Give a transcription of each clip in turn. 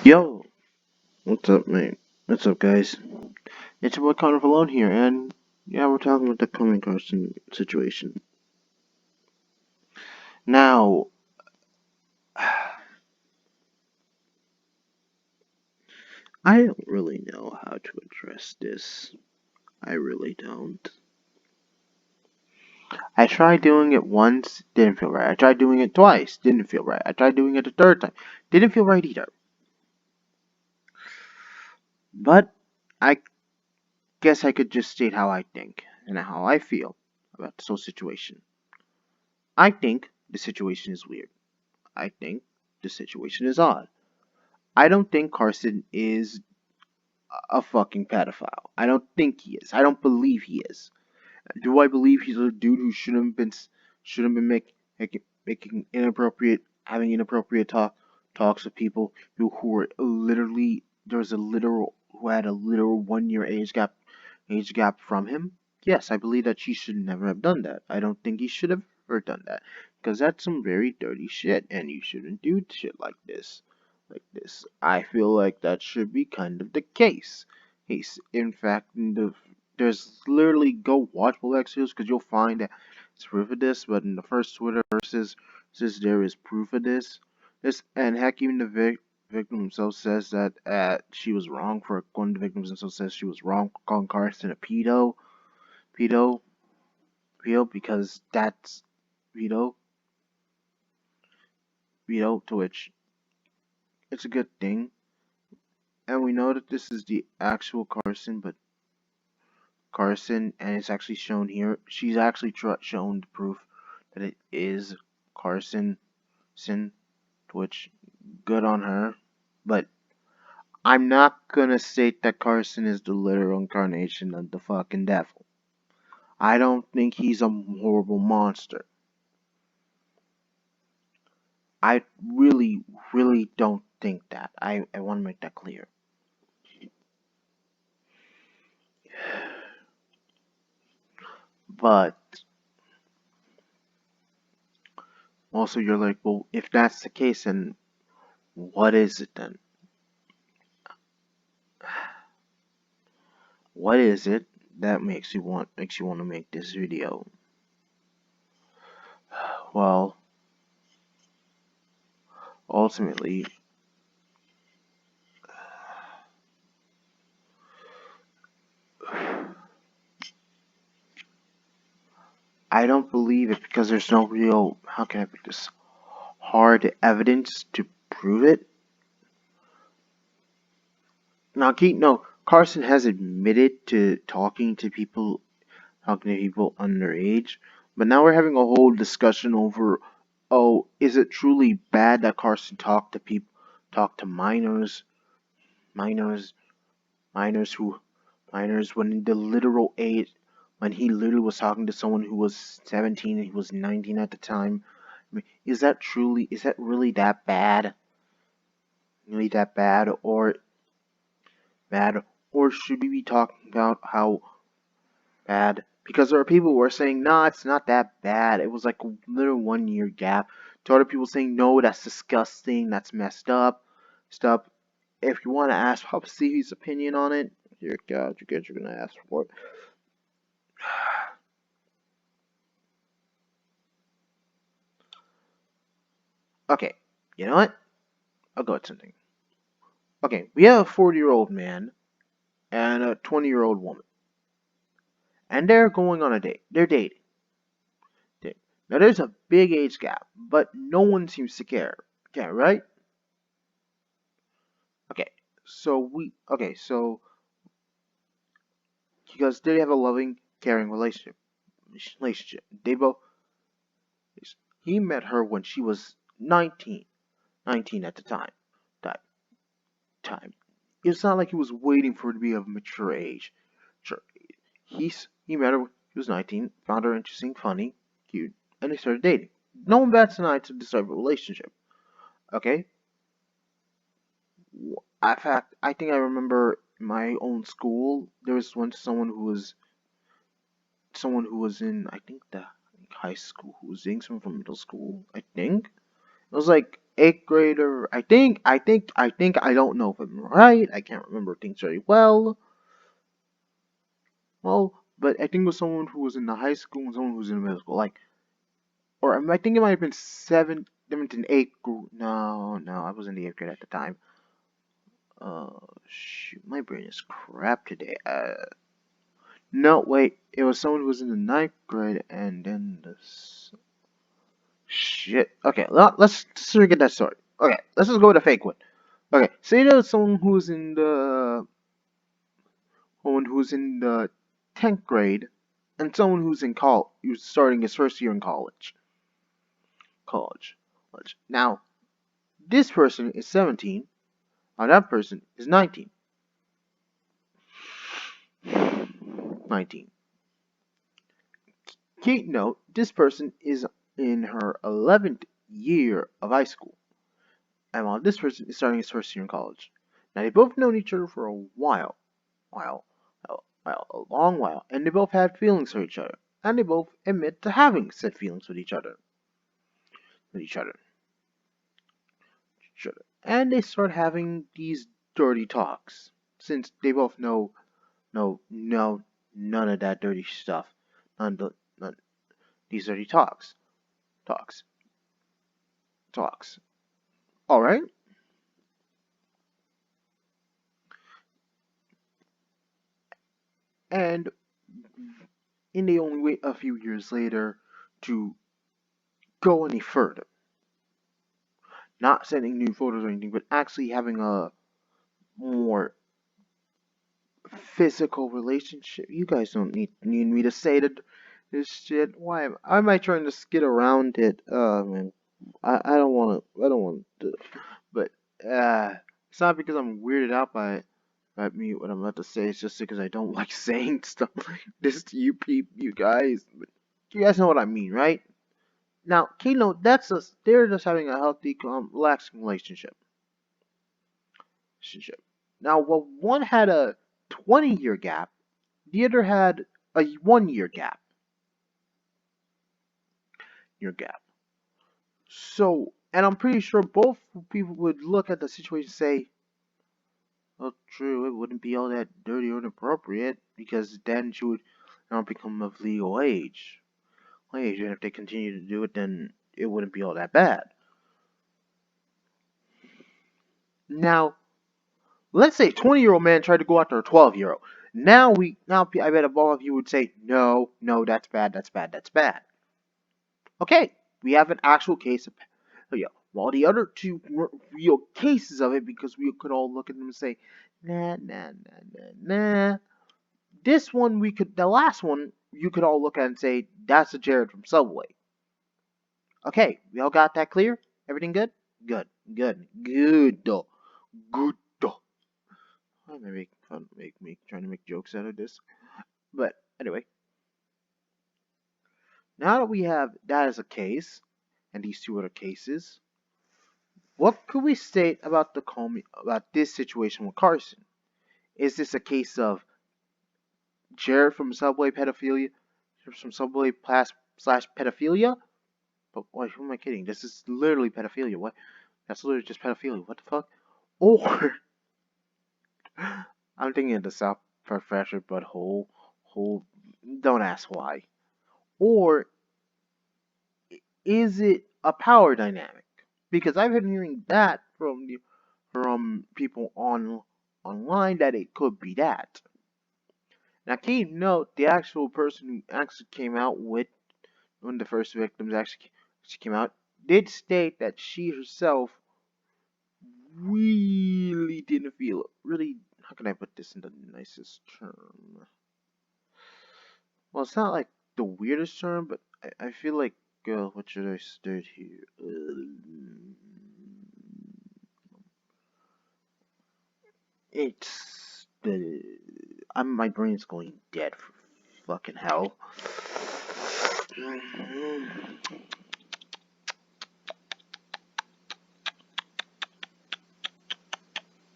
Yo, what's up, mate? What's up, guys? It's your boy Conrad here, and yeah, we're talking about the CallMeCarson situation. Now, I don't really know how to address this. I really don't. I tried doing it once, didn't feel right. I tried doing it twice, didn't feel right. I tried doing it a third time, didn't feel right either. But I guess I could just state how I think and how I feel about this whole situation. I think the situation is weird. I think the situation is odd. I don't think Carson is a fucking pedophile. I don't think he is. I don't believe he is. Do I believe he's a dude who shouldn't been making inappropriate having inappropriate talks with people who were literally there was a literal who had a literal 1 year age gap from him? Yes, I believe that she should never have done that. I don't think he should have ever done that because that's some very dirty shit, and you shouldn't do shit like this. I feel like that should be kind of the case. In fact, there's literally go watch Black Seals because you'll find that it's proof of this. But in the first Twitter says there is proof of this. And heck, even the victim himself says that she was wrong for one of the victims himself says she was wrong for calling Carson a pedo, pedo because that's pedo, pedo. To which it's a good thing, and we know that this is the actual Carson, but and it's actually shown here. She's actually shown the proof that it is Carson, sin, which good on her. But I'm not gonna state that Carson is the literal incarnation of the fucking devil. I don't think he's a horrible monster. I really, really don't think that. I want to make that clear. But also, you're like, well, if that's the case, then what is it then? What is it that makes you want to make this video? Well, ultimately, I don't believe it because there's no real, how can I put this, hard evidence to prove it. Now, no, Carson has admitted to talking to people underage, but now we're having a whole discussion over, oh, is it truly bad that Carson talked to minors, minors who, minors when the literal age, when he literally was talking to someone who was 17 and he was 19 at the time. I mean, is that really that bad? Really that bad, or should we be talking about how bad? Because there are people who are saying, nah, it's not that bad. It was like a little 1 year gap. To other people saying, no, that's disgusting, that's messed up, stuff. If you want to ask Papa Stevie's opinion on it, dear God, you guys are gonna ask for it. Okay, you know what? I'll go with something. Okay, we have a 40-year-old man and a 20-year-old woman, and they're going on a date. They're dating. Now there's a big age gap, but no one seems to care. Okay, right? Okay, so because they have a loving, caring relationship. They both. He met her when she was 19, 19 at the time. That time. It's not like he was waiting for her to be of mature age. Sure, he met her when he was 19, found her interesting, funny, cute, and they started dating. No one bats an eye to this type of relationship. Okay. In fact, I think I remember in my own school there was once someone who was in I think the high school who was dating someone from middle school. I think it was like eighth grader. I think I don't know if I'm right. I can't remember things very well. Well, but I think it was someone who was in the high school and someone who was in the middle school. Like, or I think it might have been seventh and eighth grade. No, no, I was in the eighth grade at the time. Shoot, my brain is crap today. No, wait, it was someone who was in the ninth grade, and then this shit. Okay, let's forget that story. Okay, let's just go with a fake one. Okay, say there's someone who's in the 10th grade, and someone who's starting his first year in college. College. Now, this person is 17, and that person is 19. 19. Kate note, this person is in her 11th year of high school, and while this person is starting his first year in college. Now, they both known each other for a while, a long while, and they both had feelings for each other, and they both admit to having said feelings with each other, and they start having these dirty talks, since they both know, no, none of that dirty stuff, none these dirty talks, talks. All right, and they only wait a few years later to go any further. Not sending new photos or anything, but actually having a more physical relationship. You guys don't need me to say that this shit. Why am I trying to skid around it? Man, I don't want to. I don't want to. But it's not because I'm weirded out by me what I'm about to say. It's just because I don't like saying stuff like this to you guys. But you guys know what I mean, right? Now, keynote. They're just having a healthy, calm, relaxing relationship. Now, while one had a 20-year gap, the other had a 1 year gap. So, and I'm pretty sure both people would look at the situation and say, "Well, true, it wouldn't be all that dirty or inappropriate because then she would not become of legal age. And if they continue to do it, then it wouldn't be all that bad." Now, let's say a 20-year-old man tried to go after a 12-year-old. Now I bet all of you would say, no, no, that's bad, that's bad, that's bad. Okay, we have an actual case of pedophilia. While the other two weren't real cases of it because we could all look at them and say, nah, nah, nah, nah, nah. The last one, you could all look at and say, that's a Jared from Subway. Okay, we all got that clear? Everything good? Good, good, good, though. Good, though. I may make fun, trying to make jokes out of this. But anyway, now that we have that as a case, and these two other cases, what could we state about this situation with Carson? Is this a case of Jared from Subway pedophilia, from Subway slash pedophilia? But why? Who am I kidding? This is literally pedophilia. What? That's literally just pedophilia. What the fuck? Or I'm thinking of the South Professor, but whole. Don't ask why. Or is it a power dynamic? Because I've been hearing that from people online that it could be that. Now, keep note the actual person who actually came out with when the first victims actually she came out did state that she herself really didn't feel really. How can I put this in the nicest term? Well, it's not like the weirdest term, but I feel like what should I state here? It's the my brain's going dead for fucking hell.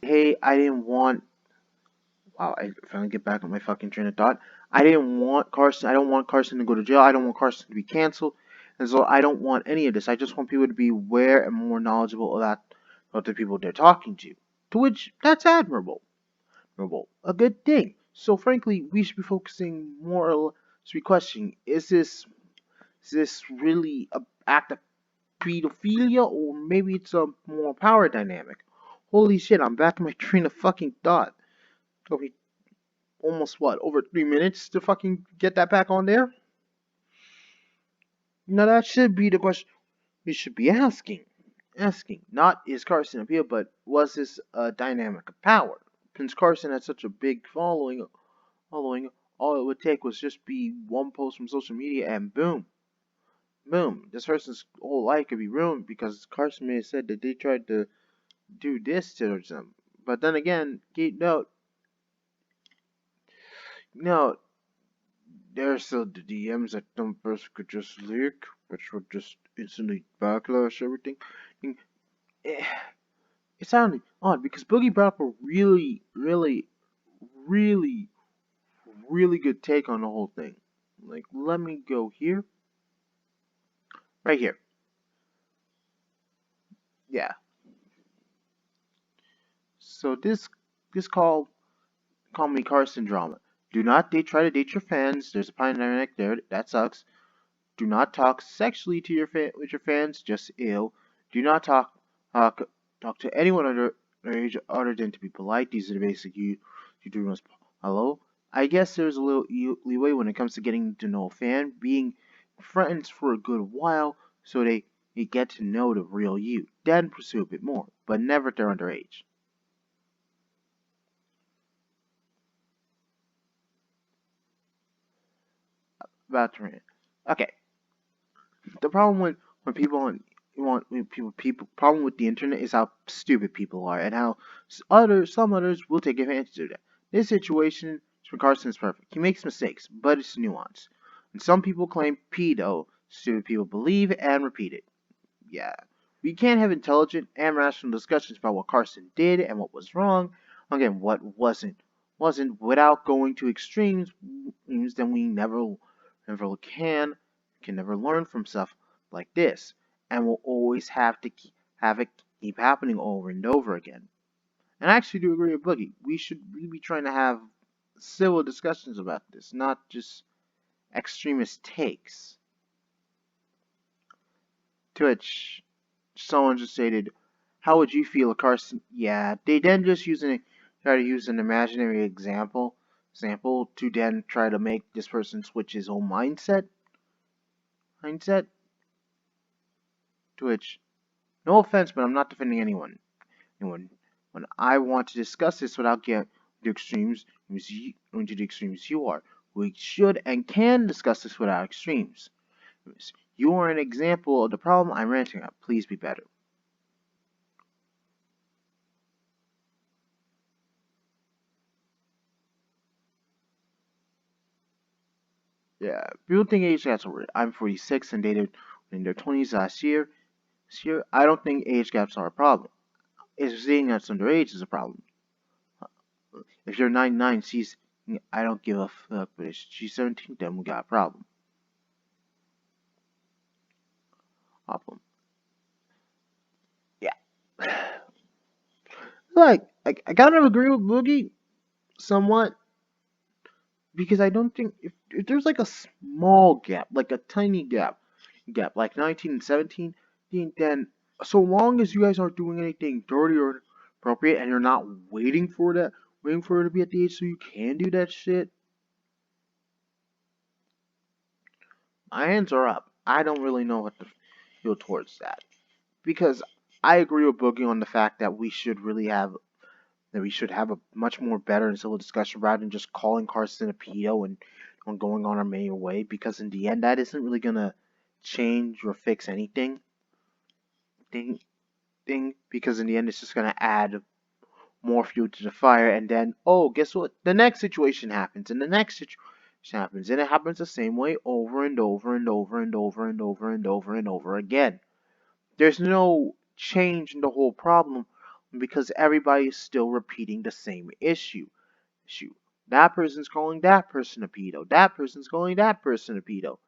Hey, I didn't want. Wow, I finally get back on my fucking train of thought. I didn't want Carson. I don't want Carson to go to jail. I don't want Carson to be canceled. And so I don't want any of this. I just want people to be aware and more knowledgeable about the people they're talking to. To which, that's admirable. Admirable. A good thing. So frankly, we should be focusing more or less, should be questioning, is this really an act of pedophilia, or maybe it's a more power dynamic? Holy shit, I'm back in my train of fucking thought. Took me almost what, over 3 minutes to fucking get that back on there? Now that should be the question we should be asking. Asking, not is Carson appeal, but was this a dynamic of power? Since Carson had such a big following, all it would take was just be one post from social media and boom, this person's whole life could be ruined because Carson may have said that they tried to do this to them. But then again, note, there's still the DMs that some person could just leak, which would just instantly backlash everything. Eh, It sounded odd because Boogie brought up a really, really good take on the whole thing. Like, let me go here. Right here. Yeah. So this call me Carson drama. Do not try to date your fans. There's a pandemic there. That sucks. Do not talk sexually to with your fans. Just ill. Do not talk talk to anyone under their age other than to be polite. These are the basic you do. Hello. I guess there's a little leeway when it comes to getting to know a fan, being friends for a good while, so they get to know the real you. Then pursue a bit more, but never if they're underage. About to rant. Okay. The problem when people when people problem with the internet is how stupid people are and how some others will take advantage of that. This situation, Carson is perfect. He makes mistakes, but it's nuanced. And some people claim pedo, stupid people believe and repeat it. Yeah. We can't have intelligent and rational discussions about what Carson did and what was wrong. Again, what wasn't without going to extremes means then we never can never learn from stuff like this. And we'll always have to have it keep happening over and over again. And I actually do agree with Boogie. We should really be trying to have civil discussions about this, not just extremist takes. To which someone just stated, "How would you feel if Carson?" Yeah, they then just try to use an imaginary example to then try to make this person switch his whole mindset. To which, no offense, but I'm not defending anyone. When I want to discuss this without getting the into the extremes you are, we should and can discuss this without extremes. You are an example of the problem I'm ranting at. Please be better. Yeah, people think age gaps are weird. I'm 46 and dated in their 20s last year. This year, I don't think age gaps are a problem. It's seeing that's underage is a problem. If you're 99, I don't give a fuck, but if she's 17, then we got a problem. Yeah. I kind of agree with Boogie somewhat because I don't think if there's like a small gap, like a tiny gap like 19 and 17, then so long as you guys aren't doing anything dirty or appropriate and you're not waiting for it to be at the age so you can do that shit, my hands are up. I don't really know what to feel towards that because I agree with Boogie on the fact that we should have a much more better and civil discussion rather than just calling Carson a pedo and on going on our merry way because in the end that isn't really gonna change or fix anything thing because in the end it's just gonna add more fuel to the fire and then oh guess what the next situation happens and the next situation happens and it happens the same way over and over and over and over and over and over and over again. There's no change in the whole problem because everybody is still repeating the same issue. That person's calling that person a pedo. That person's calling that person a pedo.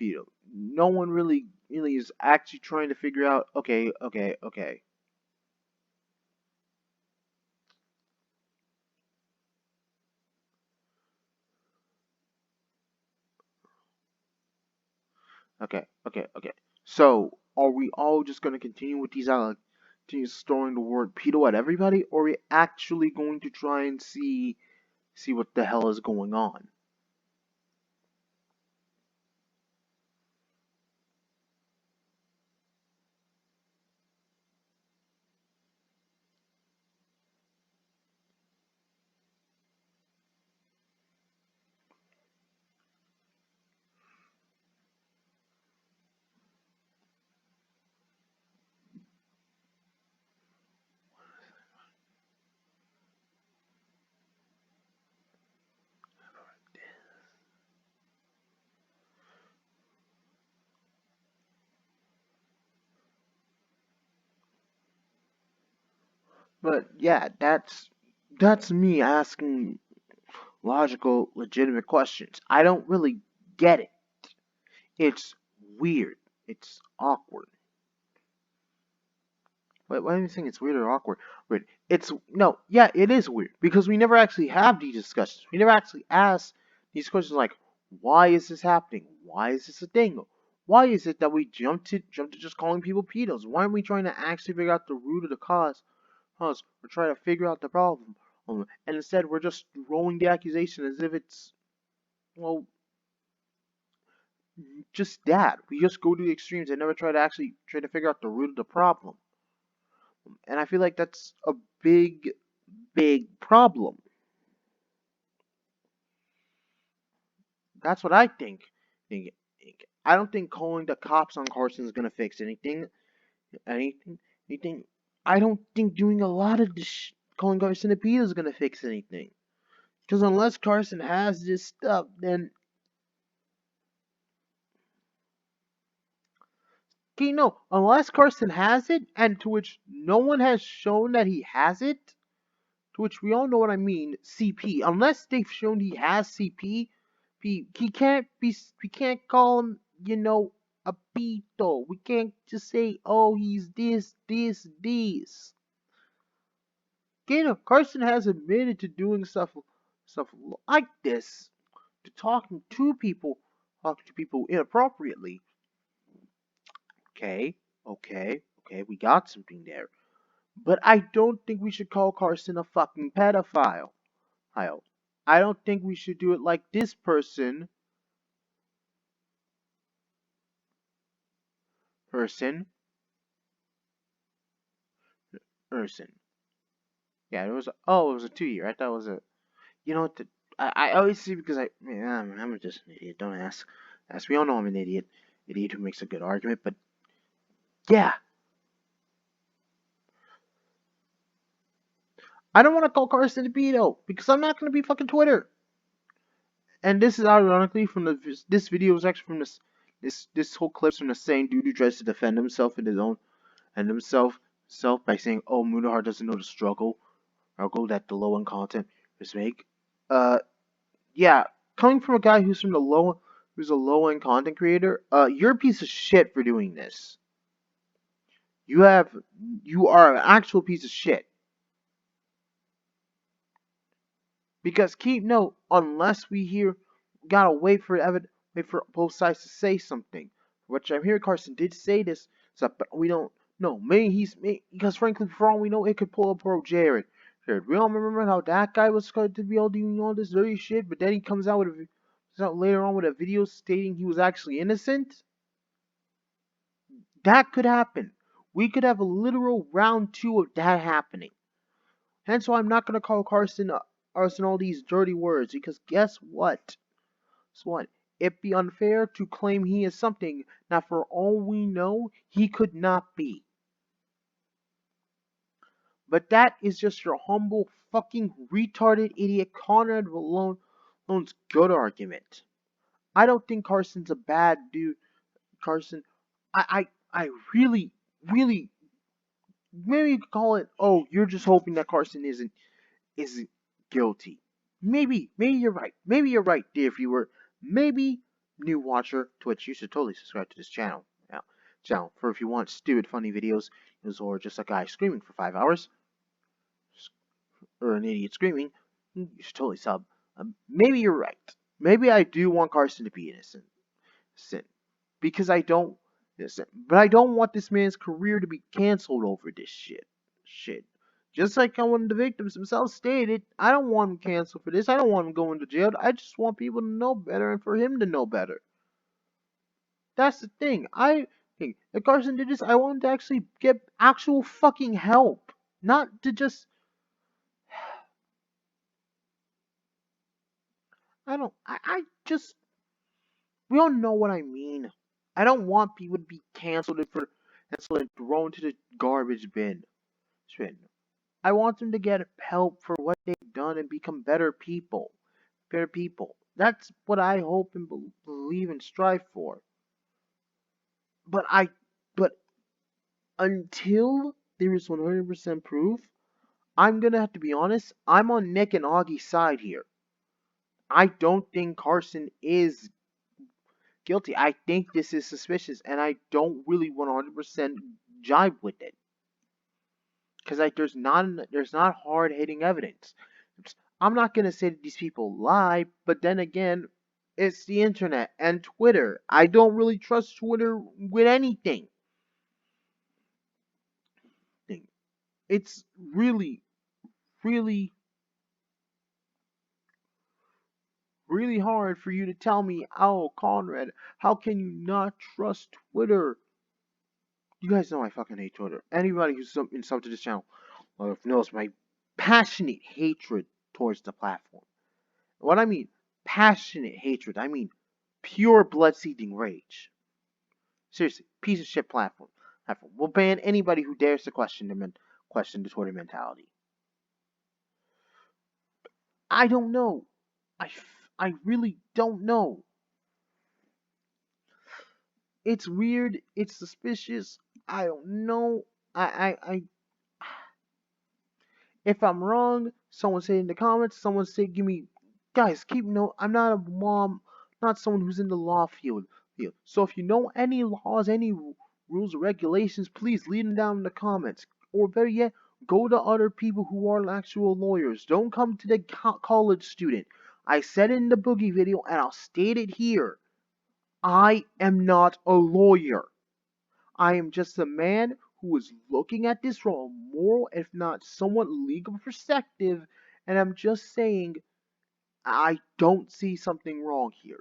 pedo. No one really is actually trying to figure out. Okay. So, are we all just gonna continue with these continue throwing the word pedo at everybody, or are we actually going to try and see what the hell is going on? But yeah, that's me asking logical, legitimate questions. I don't really get it. It's weird. It's awkward. Why do you think it's weird or awkward? Weird. It's no, yeah, it is weird because we never actually have these discussions. We never actually ask these questions like, why is this happening? Why is this a thing? Why is it that we jump to just calling people pedos? Why aren't we trying to actually figure out the root of the cause? We're trying to figure out the problem, and instead we're just rolling the accusation as if it's well, just that. We just go to the extremes and never try to figure out the root of the problem. And I feel like that's a big problem. That's what I think. Think- I don't think calling the cops on Carson is gonna fix anything. Anything. Anything. I don't think doing a lot of this calling Carson a pedo is gonna fix anything. Because unless Carson has this stuff, then okay, no. Unless Carson has it, and to which no one has shown that he has it, to which we all know what I mean, CP. Unless they've shown he has CP, he can't be. We can't call him, a pito. We can't just say, oh, he's this. Carson has admitted to doing stuff like this, to talking to people inappropriately. Okay, we got something there. But I don't think we should call Carson a fucking pedophile. I don't think we should do it like this person, person. Yeah, it was a 2 year. I thought it was a, you know what, I always see because I'm just an idiot. Don't ask. We all know I'm an idiot who makes a good argument. But yeah, I don't want to call Carson a pedo because I'm not going to be fucking Twitter. And this is ironically from this video is actually from this whole clip's from the same dude who tries to defend himself in his own and himself by saying, "Oh, Munahar doesn't know the struggle that the low end content is make." Uh, yeah, coming from a guy who's a low end content creator, you're a piece of shit for doing this. You have, you are an actual piece of shit. Because keep note, unless we hear, we gotta wait for both sides to say something. Which I'm hearing Carson did say this, so but we don't know. Because frankly, for all we know, it could pull up pro Jared. We all remember how that guy was going to be all doing all this dirty shit, but then he comes out later on with a video stating he was actually innocent. That could happen. We could have a literal round two of that happening. Hence why I'm not gonna call Carson all these dirty words, because guess what? Guess what? It'd be unfair to claim he is something that for all we know, he could not be. But that is just your humble fucking retarded idiot Conrad Vallone's good argument. I don't think Carson's a bad dude. Carson, I really, maybe you could call it, oh, you're just hoping that Carson isn't guilty. Maybe you're right. Maybe you're right, dear viewer. Maybe new watcher to Twitch, you should totally subscribe to this channel. Now, for if you want stupid, funny videos, or just a guy screaming for 5 hours, or an idiot screaming, you should totally sub. Maybe you're right. Maybe I do want Carson to be innocent. Because I don't. But I don't want this man's career to be canceled over this shit. Just like one of the victims themselves stated, I don't want him canceled for this. I don't want him going to jail. I just want people to know better and for him to know better. That's the thing. I think if Carson did this, I want him to actually get actual fucking help. Not to just. I just. We all know what I mean. I don't want people to be canceled and thrown to the garbage bin. I want them to get help for what they've done and become better people. Better people. That's what I hope and believe and strive for. But but until there is 100% proof, I'm gonna have to be honest. I'm on Nick and Augie's side here. I don't think Carson is guilty. I think this is suspicious, and I don't really 100% jive with it. Because there's not hard hitting evidence. I'm not gonna say that these people lie, but then again, it's the internet and Twitter. I don't really trust Twitter with anything. It's really, really, really hard for you to tell me, oh, Conrad, how can you not trust Twitter? You guys know I fucking hate Twitter. Anybody who's been subbed to this channel knows my passionate hatred towards the platform. What I mean, passionate hatred, I mean pure blood-seething rage. Seriously, piece of shit platform. We'll ban anybody who dares to question the Twitter mentality. I don't know. I really don't know. It's weird. It's suspicious. I don't know. I If I'm wrong, someone say in the comments. Someone say, give me, guys. Keep note. I'm not a mom. Not someone who's in the law field. So if you know any laws, any rules or regulations, please leave them down in the comments. Or better yet, go to other people who are actual lawyers. Don't come to the college student. I said it in the boogie video, and I'll state it here. I am not a lawyer. I am just a man who is looking at this from a moral, if not somewhat legal perspective, and I'm just saying I don't see something wrong here.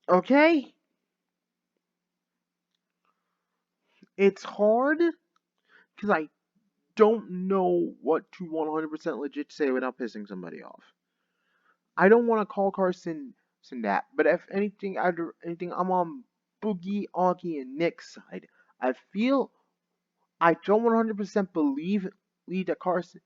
Okay? It's hard because I don't know what to 100% legit say without pissing somebody off. I don't want to call Carson that, but if anything, I'm on Boogie, Augie, and Nick's side. I feel I don't 100% believe that Carson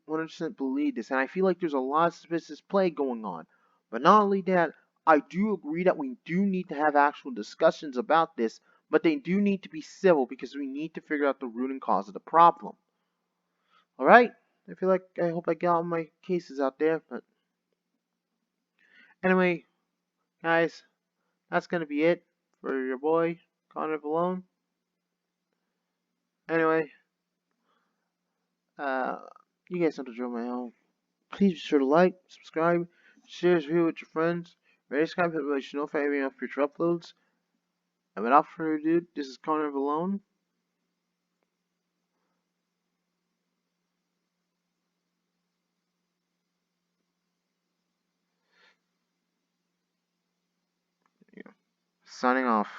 100% believe this, and I feel like there's a lot of suspicious play going on. But not only that, I do agree that we do need to have actual discussions about this, but they do need to be civil because we need to figure out the root and cause of the problem. Alright? I hope I got all my cases out there, but anyway, guys, that's gonna be it for your boy, Conrad Vallon. Anyway, you guys know the drill, my own. Please be sure to like, subscribe, share this video with your friends, rate, subscribe, hit the bell to notify me of future uploads. And without further ado, this is Conrad Vallon. Signing off.